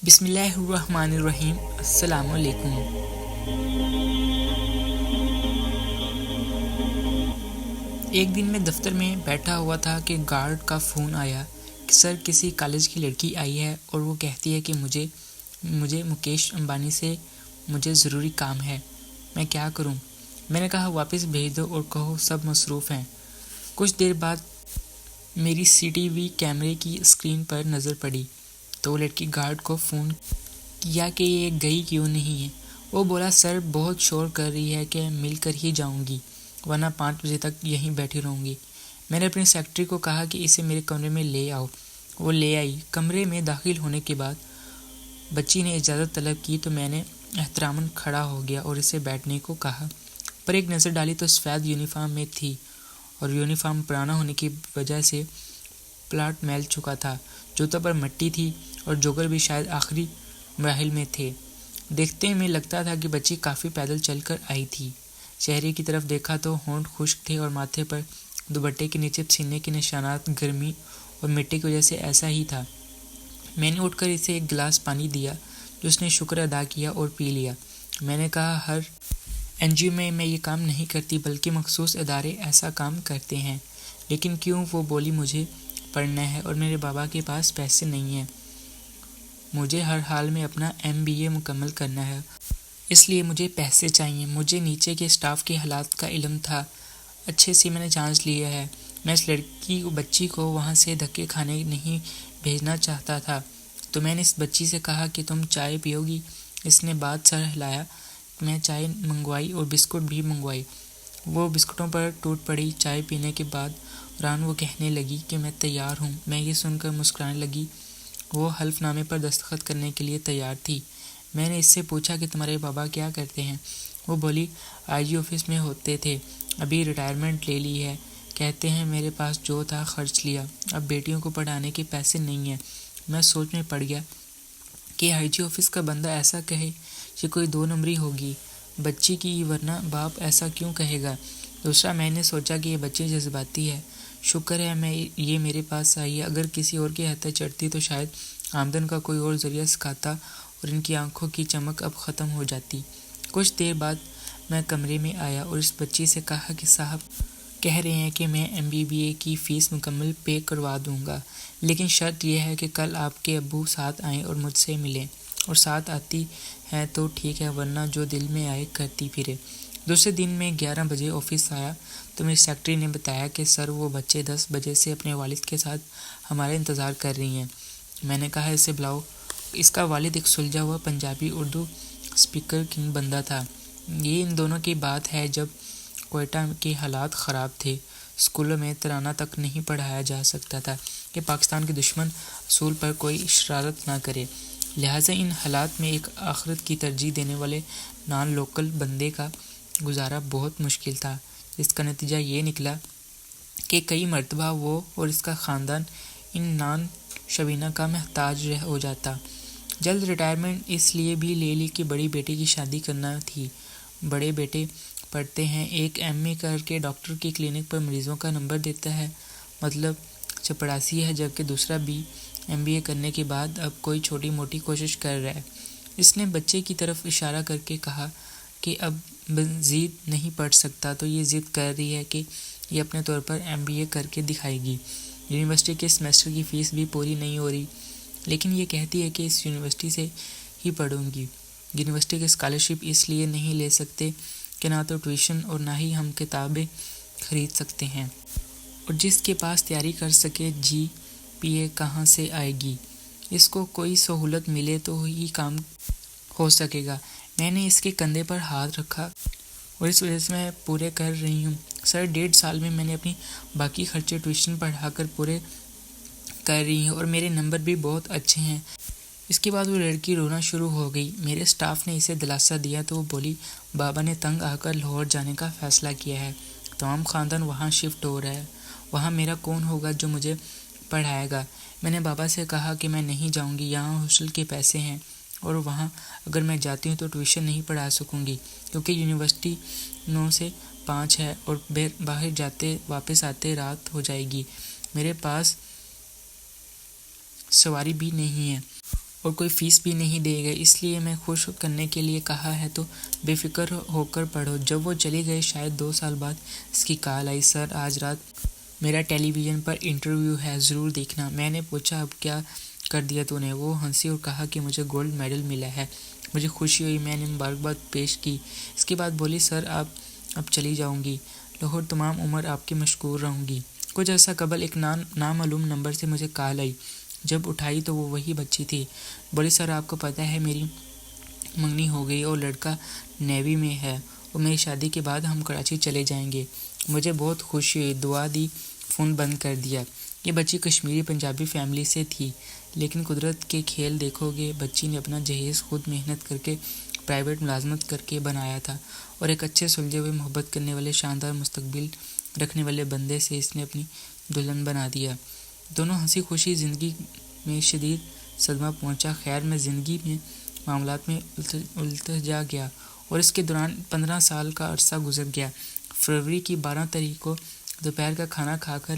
بسم اللہ الرحمن الرحیم۔ السلام علیکم۔ ایک دن میں دفتر میں بیٹھا ہوا تھا کہ گارڈ کا فون آیا کہ سر کسی کالج کی لڑکی آئی ہے اور وہ کہتی ہے کہ مجھے مکیش امبانی سے مجھے ضروری کام ہے، میں کیا کروں؟ میں نے کہا واپس بھیج دو اور کہو سب مصروف ہیں۔ کچھ دیر بعد میری سی ٹی وی کیمرے کی اسکرین پر نظر پڑی تو وہ لڑکی گارڈ کو فون کیا کہ یہ گئی کیوں نہیں ہے۔ وہ بولا سر بہت شور کر رہی ہے کہ مل کر ہی جاؤں گی ورنہ 5 بجے تک یہیں بیٹھی رہوں گی۔ میں نے اپنے سیکرٹری کو کہا کہ اسے میرے کمرے میں لے آؤ۔ وہ لے آئی۔ کمرے میں داخل ہونے کے بعد بچی نے اجازت طلب کی تو میں نے احتراماً کھڑا ہو گیا اور اسے بیٹھنے کو کہا۔ پر ایک نظر ڈالی تو سفید یونیفارم میں تھی اور یونیفارم پرانا ہونے کی وجہ سے پلاٹ میل چکا تھا، جوتوں پر مٹی تھی اور جوگر بھی شاید آخری مراحل میں تھے۔ دیکھتے میں لگتا تھا کہ بچی کافی پیدل چل کر آئی تھی۔ چہرے کی طرف دیکھا تو ہونٹ خشک تھے اور ماتھے پر دوپٹے کے نیچے پسینے کے نشانات گرمی اور مٹی کی وجہ سے ایسا ہی تھا۔ میں نے اٹھ کر اسے ایک گلاس پانی دیا جو اس نے شکر ادا کیا اور پی لیا۔ میں نے کہا ہر این جی او میں یہ کام نہیں کرتی بلکہ مخصوص ادارے ایسا کام کرتے ہیں۔ لیکن کیوں؟ وہ بولی مجھے پڑھنا ہے اور میرے بابا کے پاس پیسے نہیں ہیں۔ مجھے ہر حال میں اپنا ایم بی اے مکمل کرنا ہے، اس لیے مجھے پیسے چاہیے۔ مجھے نیچے کے اسٹاف کے حالات کا علم تھا، اچھے سے میں نے جانچ لیا ہے۔ میں اس بچی کو وہاں سے دھکے کھانے نہیں بھیجنا چاہتا تھا۔ تو میں نے اس بچی سے کہا کہ تم چائے پیو گی؟ اس نے بات سر ہلایا۔ میں چائے منگوائی اور بسکٹ بھی منگوائی۔ وہ بسکٹوں پر ٹوٹ پڑی۔ چائے پینے کے بعد ران وہ کہنے لگی کہ میں تیار ہوں۔ میں یہ سن کر مسکرانے لگی۔ وہ حلف نامے پر دستخط کرنے کے لیے تیار تھی۔ میں نے اس سے پوچھا کہ تمہارے بابا کیا کرتے ہیں؟ وہ بولی آئی جی آفس میں ہوتے تھے، ابھی ریٹائرمنٹ لے لی ہے۔ کہتے ہیں میرے پاس جو تھا خرچ لیا، اب بیٹیوں کو پڑھانے کے پیسے نہیں ہیں۔ میں سوچ میں پڑ گیا کہ آئی جی آفس کا بندہ ایسا کہے کہ کوئی 2 نمبری ہوگی بچی کی، ورنہ باپ ایسا کیوں کہے گا؟ دوسرا میں نے سوچا کہ یہ بچی جذباتی ہے، شکر ہے یہ میرے پاس آئی ہے، اگر کسی اور کے ہاتھ چڑھتی تو شاید آمدن کا کوئی اور ذریعہ سکھاتا اور ان کی آنکھوں کی چمک اب ختم ہو جاتی۔ کچھ دیر بعد میں کمرے میں آیا اور اس بچی سے کہا کہ صاحب کہہ رہے ہیں کہ میں ایم بی بی اے کی فیس مکمل پے کروا دوں گا، لیکن شرط یہ ہے کہ کل آپ کے ابو ساتھ آئیں اور مجھ سے ملیں، اور ساتھ آتی ہے تو ٹھیک ہے ورنہ جو دل میں آئے کرتی پھرے۔ دوسرے دن میں 11 بجے آفس آیا تو میری سیکرٹری نے بتایا کہ سر وہ بچے 10 بجے سے اپنے والد کے ساتھ ہمارا انتظار کر رہی ہیں۔ میں نے کہا اسے بلاؤ۔ اس کا والد ایک سلجھا ہوا پنجابی اردو اسپیکر کنگ بندہ تھا۔ یہ ان دونوں کی بات ہے جب کوئٹہ کے حالات خراب تھے، اسکولوں میں ترانہ تک نہیں پڑھایا جا سکتا تھا کہ پاکستان کے دشمن اصول پر کوئی شرارت نہ کرے، لہٰذا ان حالات میں ایک آخرت کی ترجیح دینے والے نان لوکل بندے کا گزارا بہت مشکل تھا، جس کا نتیجہ یہ نکلا کہ کئی مرتبہ وہ اور اس کا خاندان ان نان شبینہ کا محتاج ہو جاتا۔ جلد ریٹائرمنٹ اس لیے بھی لے لی کہ بڑی بیٹی کی شادی کرنا تھی۔ بڑے بیٹے پڑھتے ہیں، ایک ایم اے کر کے ڈاکٹر کی کلینک پر مریضوں کا نمبر دیتا ہے، مطلب چپڑاسی ہے، جبکہ دوسرا بھی ایم بی اے کرنے کے بعد اب کوئی چھوٹی موٹی کوشش کر رہا ہے۔ اس نے بچے کی طرف اشارہ کر کے کہا کہ اب مزید نہیں پڑھ سکتا تو یہ ضد کر رہی ہے کہ یہ اپنے طور پر ایم بی اے کر کے دکھائے گی۔ یونیورسٹی کے سیمسٹر کی فیس بھی پوری نہیں ہو رہی، لیکن یہ کہتی ہے کہ اس یونیورسٹی سے ہی پڑھوں گی۔ یونیورسٹی کی اسکالرشپ اس لیے نہیں لے سکتے کہ نہ تو ٹیوشن اور نہ ہی ہم کتابیں خرید سکتے ہیں، اور جس کے پاس تیاری کر سکے جی پی اے کہاں سے آئے گی؟ اس کو کوئی سہولت ملے تو ہی کام ہو سکے گا۔ میں نے اس کے کندھے پر ہاتھ رکھا اور اس وجہ سے میں پورے کر رہی ہوں سر، 1.5 سال میں نے اپنی باقی خرچے ٹیوشن پڑھا کر پورے کر رہی ہوں اور میرے نمبر بھی بہت اچھے ہیں۔ اس کے بعد وہ لڑکی رونا شروع ہو گئی۔ میرے اسٹاف نے اسے دلاسا دیا تو وہ بولی بابا نے تنگ آ کر لاہور جانے کا فیصلہ کیا ہے، تمام خاندان وہاں شفٹ ہو رہا ہے، وہاں میرا کون ہوگا جو مجھے پڑھائے گا؟ میں نے بابا سے کہا کہ میں نہیں جاؤں گی، یہاں ہاسٹل کے پیسے ہیں اور وہاں اگر میں جاتی ہوں تو ٹیوشن نہیں پڑھا سکوں گی کیونکہ یونیورسٹی 9 سے 5 ہے اور باہر جاتے واپس آتے رات ہو جائے گی، میرے پاس سواری بھی نہیں ہے اور کوئی فیس بھی نہیں دے گا، اس لیے میں خوش کرنے کے لیے کہا ہے تو بے فکر ہو کر پڑھو۔ جب وہ چلی گئی شاید 2 سال بعد اس کی کال آئی، سر آج رات میرا ٹیلی ویژن پر انٹرویو ہے، ضرور دیکھنا۔ میں نے پوچھا اب کیا کر دیا تو نے؟ وہ ہنسی اور کہا کہ مجھے گولڈ میڈل ملا ہے۔ مجھے خوشی ہوئی، میں نے مبارکباد پیش کی۔ اس کے بعد بولی سر آپ اب چلی جاؤں گی، لاہور تمام عمر آپ کی مشکور رہوں گی۔ کچھ عرصہ قبل ایک نامعلوم نمبر سے مجھے کال آئی، جب اٹھائی تو وہ وہی بچی تھی۔ بولی سر آپ کو پتہ ہے میری منگنی ہو گئی اور لڑکا نیوی میں ہے اور میری شادی کے بعد ہم کراچی چلے جائیں گے۔ مجھے بہت خوشی ہوئی، دعا دی، فون بند کر دیا۔ یہ بچی کشمیری پنجابی فیملی سے تھی، لیکن قدرت کے کھیل دیکھو گے، بچی نے اپنا جہیز خود محنت کر کے پرائیویٹ ملازمت کر کے بنایا تھا اور ایک اچھے سلجھے ہوئے محبت کرنے والے شاندار مستقبل رکھنے والے بندے سے اس نے اپنی دلہن بنا دیا۔ دونوں ہنسی خوشی، زندگی میں شدید صدمہ پہنچا، خیر میں زندگی میں معاملات میں الجھا گیا اور اس کے دوران 15 سال کا عرصہ گزر گیا۔ فروری کی 12 تاریخ کو دوپہر کا کھانا کھا کر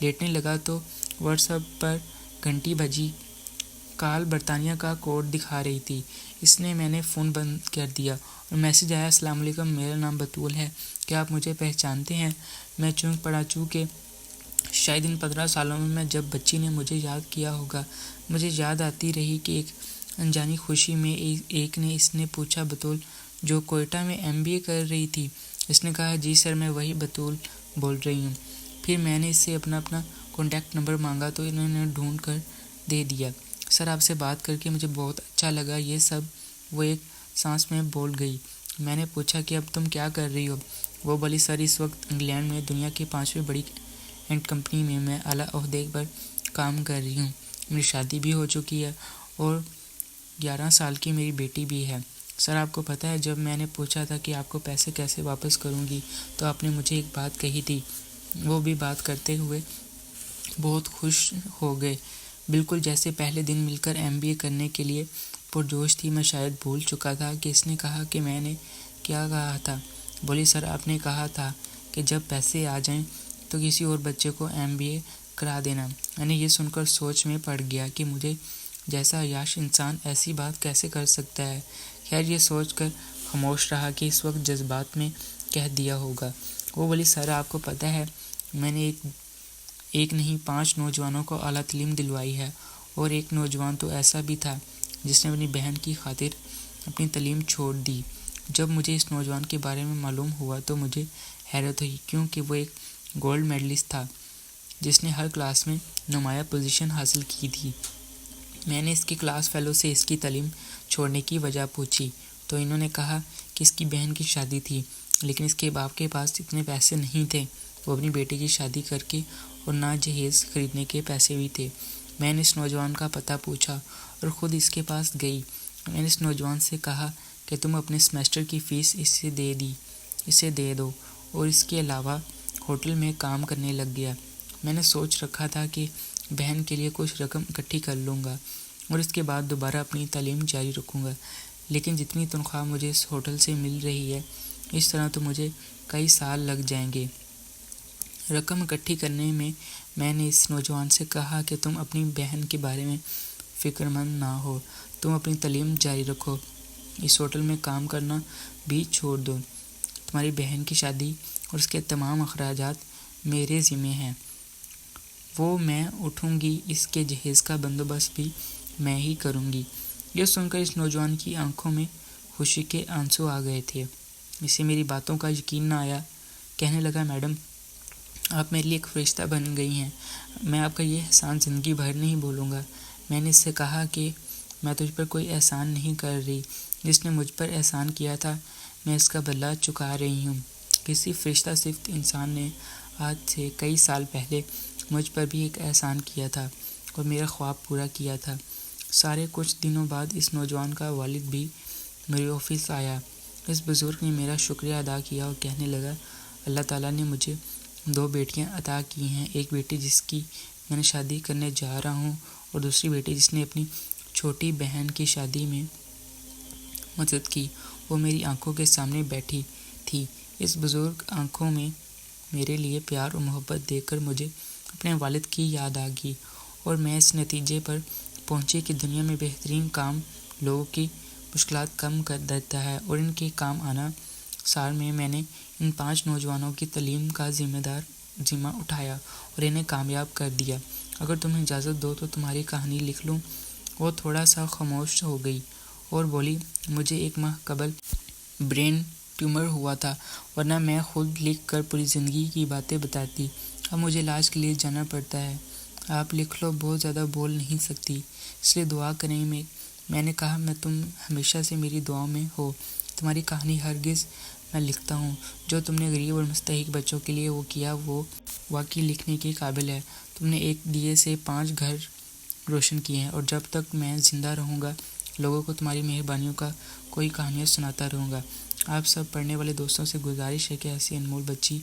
لیٹنے لگا تو واٹس ایپ پر گھنٹی بجی۔ کال برطانیہ کا کوڈ دکھا رہی تھی۔ اس نے میں نے فون بند کر دیا اور میسج آیا، السلام علیکم، میرا نام بطول ہے، کیا آپ مجھے پہچانتے ہیں؟ میں چونک پڑا چونکہ شاید ان 15 سالوں میں جب بچی نے مجھے یاد کیا ہوگا۔ مجھے یاد آتی رہی کہ ایک انجانی خوشی میں ایک نے اس نے پوچھا بطول جو کوئٹہ میں MBA کر رہی تھی؟ اس نے کہا جی سر، میں وہی بطول بول رہی ہوں۔ پھر میں نے اس سے اپنا کانٹیکٹ نمبر مانگا تو انہوں نے ڈھونڈ کر دے دیا۔ سر آپ سے بات کر کے مجھے بہت اچھا لگا، یہ سب وہ ایک سانس میں بول گئی۔ میں نے پوچھا کہ اب تم کیا کر رہی ہو؟ وہ بولی سر اس وقت انگلینڈ میں دنیا کی 5ویں بڑی اینٹ کمپنی میں اعلیٰ عہدے پر کام کر رہی ہوں، میری شادی بھی ہو چکی ہے اور 11 سال کی میری بیٹی بھی ہے۔ سر آپ کو پتہ ہے جب میں نے پوچھا تھا کہ آپ کو پیسے کیسے واپس کروں گی تو آپ نے مجھے ایک بات کہی تھی۔ وہ بھی بات کرتے ہوئے بہت خوش ہو گئے، بالکل جیسے پہلے دن مل کر MBA کرنے کے لیے پرجوش تھی۔ میں شاید بھول چکا تھا کہ اس نے کہا کہ میں نے کیا کہا تھا۔ بولی سر آپ نے کہا تھا کہ جب پیسے آ جائیں تو کسی اور بچے کو MBA کرا دینا۔ میں نے یہ سن کر سوچ میں پڑ گیا کہ مجھے جیسا عیاش انسان ایسی بات کیسے کر سکتا ہے۔ خیر یہ سوچ کر خاموش رہا کہ اس وقت جذبات میں کہہ دیا ہوگا۔ وہ بولی سر آپ کو پتہ ہے میں نے ایک نہیں 5 نوجوانوں کو اعلیٰ تعلیم دلوائی ہے، اور ایک نوجوان تو ایسا بھی تھا جس نے اپنی بہن کی خاطر اپنی تعلیم چھوڑ دی۔ جب مجھے اس نوجوان کے بارے میں معلوم ہوا تو مجھے حیرت ہوئی، کیونکہ وہ ایک گولڈ میڈلسٹ تھا جس نے ہر کلاس میں نمایاں پوزیشن حاصل کی تھی۔ میں نے اس کے کلاس فیلو سے اس کی تعلیم چھوڑنے کی وجہ پوچھی تو انہوں نے کہا کہ اس کی بہن کی شادی تھی، لیکن اس کے باپ کے پاس اتنے پیسے نہیں تھے، وہ اپنی بیٹی کی شادی کر کے اور نہ جہیز خریدنے کے پیسے بھی تھے۔ میں نے اس نوجوان کا پتہ پوچھا اور خود اس کے پاس گئی۔ میں نے اس نوجوان سے کہا کہ تم اپنے سیمسٹر کی فیس اسے دے دو، اور اس کے علاوہ ہوٹل میں کام کرنے لگ گیا۔ میں نے سوچ رکھا تھا کہ بہن کے لیے کچھ رقم اکٹھی کر لوں گا اور اس کے بعد دوبارہ اپنی تعلیم جاری رکھوں گا، لیکن جتنی تنخواہ مجھے اس ہوٹل سے مل رہی ہے اس طرح تو مجھے کئی سال لگ جائیں گے۔ رقم اکٹھی کرنے میں میں نے اس نوجوان سے کہا کہ تم اپنی بہن کے بارے میں فکر مند نہ ہو، تم اپنی تعلیم جاری رکھو، اس ہوٹل میں کام کرنا بھی چھوڑ دو، تمہاری بہن کی شادی اور اس کے تمام اخراجات میرے ذمہ ہیں، وہ میں اٹھوں گی، اس کے جہیز کا بندوبست بھی میں ہی کروں گی۔ یہ سن کر اس نوجوان کی آنکھوں میں خوشی کے آنسو آ گئے تھے۔ اسے میری باتوں کا یقین نہ آیا، کہنے لگا میڈم آپ میرے لیے ایک فرشتہ بن گئی ہیں، میں آپ کا یہ احسان زندگی بھر نہیں بھولوں گا۔ میں نے اس سے کہا کہ میں تجھ پر کوئی احسان نہیں کر رہی، جس نے مجھ پر احسان کیا تھا میں اس کا بدلہ چکا رہی ہوں۔ کسی فرشتہ صفت انسان نے آج سے کئی سال پہلے مجھ پر بھی ایک احسان کیا تھا اور میرا خواب پورا کیا تھا۔ سارے کچھ دنوں بعد اس نوجوان کا والد بھی میرے آفس آیا۔ اس بزرگ نے میرا شکریہ ادا کیا اور کہنے لگا اللہ تعالیٰ نے مجھے 2 بیٹیاں عطا کی ہیں، ایک بیٹی جس کی میں نے شادی کرنے جا رہا ہوں اور دوسری بیٹی جس نے اپنی چھوٹی بہن کی شادی میں مدد کی، وہ میری آنکھوں کے سامنے بیٹھی تھی۔ اس بزرگ آنکھوں میں میرے لیے پیار اور محبت دیکھ کر مجھے اپنے والد کی یاد آ گئی اور میں اس نتیجے پر پہنچے کہ دنیا میں بہترین کام لوگوں کی مشکلات کم کر دیتا ہے، اور ان کے کام آنا سال میں نے ان 5 نوجوانوں کی تعلیم کا ذمہ اٹھایا اور انہیں کامیاب کر دیا۔ اگر تمہیں اجازت دو تو تمہاری کہانی لکھ لوں۔ وہ تھوڑا سا خاموش ہو گئی اور بولی، مجھے 1 ماہ قبل برین ٹیومر ہوا تھا، ورنہ میں خود لکھ کر پوری زندگی کی باتیں بتاتی۔ اب مجھے علاج کے لیے جانا پڑتا ہے۔ آپ لکھ لو، بہت زیادہ بول نہیں سکتی، اس لیے دعا کریں۔ میں نے کہا، میں تم ہمیشہ سے میری دعاؤں میں ہو۔ تمہاری کہانی ہرگز میں لکھتا ہوں۔ جو تم نے غریب اور مستحق بچوں کے لیے وہ کیا، وہ واقعی لکھنے کے قابل ہے۔ تم نے ایک دیے سے 5 گھر روشن کیے ہیں، اور جب تک میں زندہ رہوں گا لوگوں کو تمہاری مہربانیوں کا کوئی کہانیاں سناتا رہوں گا۔ آپ سب پڑھنے والے دوستوں سے گزارش ہے کہ ایسی انمول بچی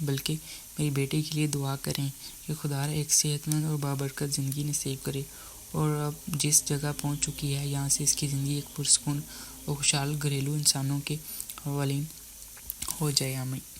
بلکہ میری بیٹی کے لیے دعا کریں کہ خدا ایک صحت مند اور بابرکت زندگی نصیب کرے، اور اب جس جگہ پہنچ چکی ہے یہاں سے اس کی زندگی ایک پرسکون اور خوشحال گھریلو انسانوں کے حوالے ہو جائے۔ آمین۔